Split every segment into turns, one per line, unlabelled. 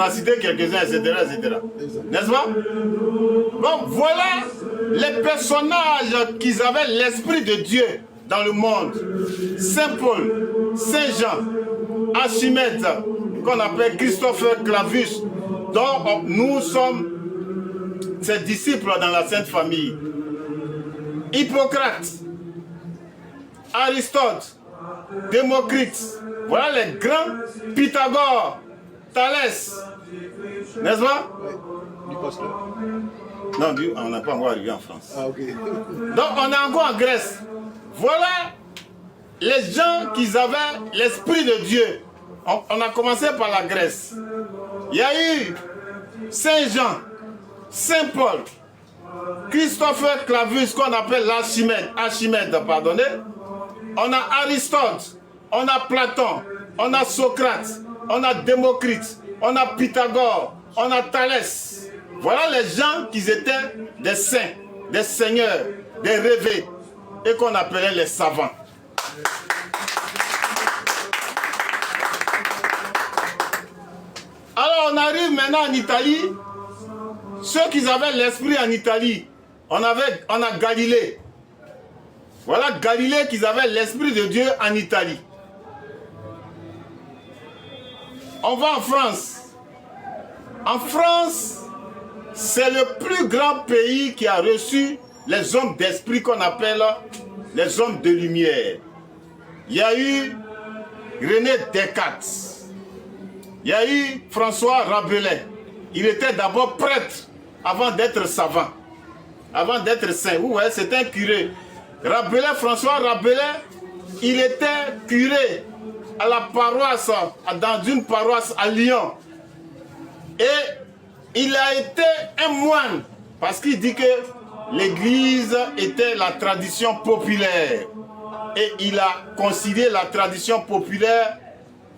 a cité quelques-uns, etc. N'est-ce pas? Donc voilà les personnages qui avaient l'Esprit de Dieu dans le monde. Saint Paul, Saint Jean, Archimède, qu'on appelle Christopher Clavius, dont nous sommes ses disciples dans la Sainte Famille. Hippocrate, Aristote, Démocrite, voilà les grands, Pythagore, Thalès, n'est-ce pas? Non, on n'a pas encore arrivé en France.
Ah, ok.
Donc on est encore en Grèce. Voilà les gens qui avaient l'Esprit de Dieu. On a commencé par la Grèce. Il y a eu Saint Jean, Saint Paul, Christopher Clavius, qu'on appelle Archimède, pardonnez. On a Aristote, on a Platon, on a Socrate, on a Démocrite, on a Pythagore, on a Thalès. Voilà les gens qui étaient des saints, des seigneurs, des rêvés, et qu'on appelait les savants. Alors on arrive maintenant en Italie. Ceux qui avaient l'esprit en Italie, on a Galilée. Voilà Galilée qui avait l'Esprit de Dieu en Italie. On va en France. En France, c'est le plus grand pays qui a reçu les hommes d'esprit qu'on appelle les hommes de lumière. Il y a eu René Descartes. Il y a eu François Rabelais. Il était d'abord prêtre avant d'être savant, avant d'être saint. Vous voyez, c'est un curé. Rabelais, François Rabelais, il était curé à la paroisse, dans une paroisse à Lyon. Et il a été un moine, parce qu'il dit que l'église était la tradition populaire. Et il a concilié la tradition populaire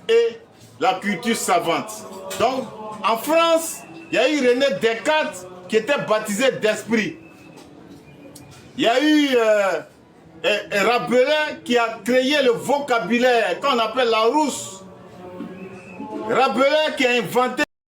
et la culture savante. Donc, en France, il y a eu René Descartes qui était baptisé d'esprit. Il y a eu Rabelais qui a créé le vocabulaire qu'on appelle la rousse. Rabelais qui a inventé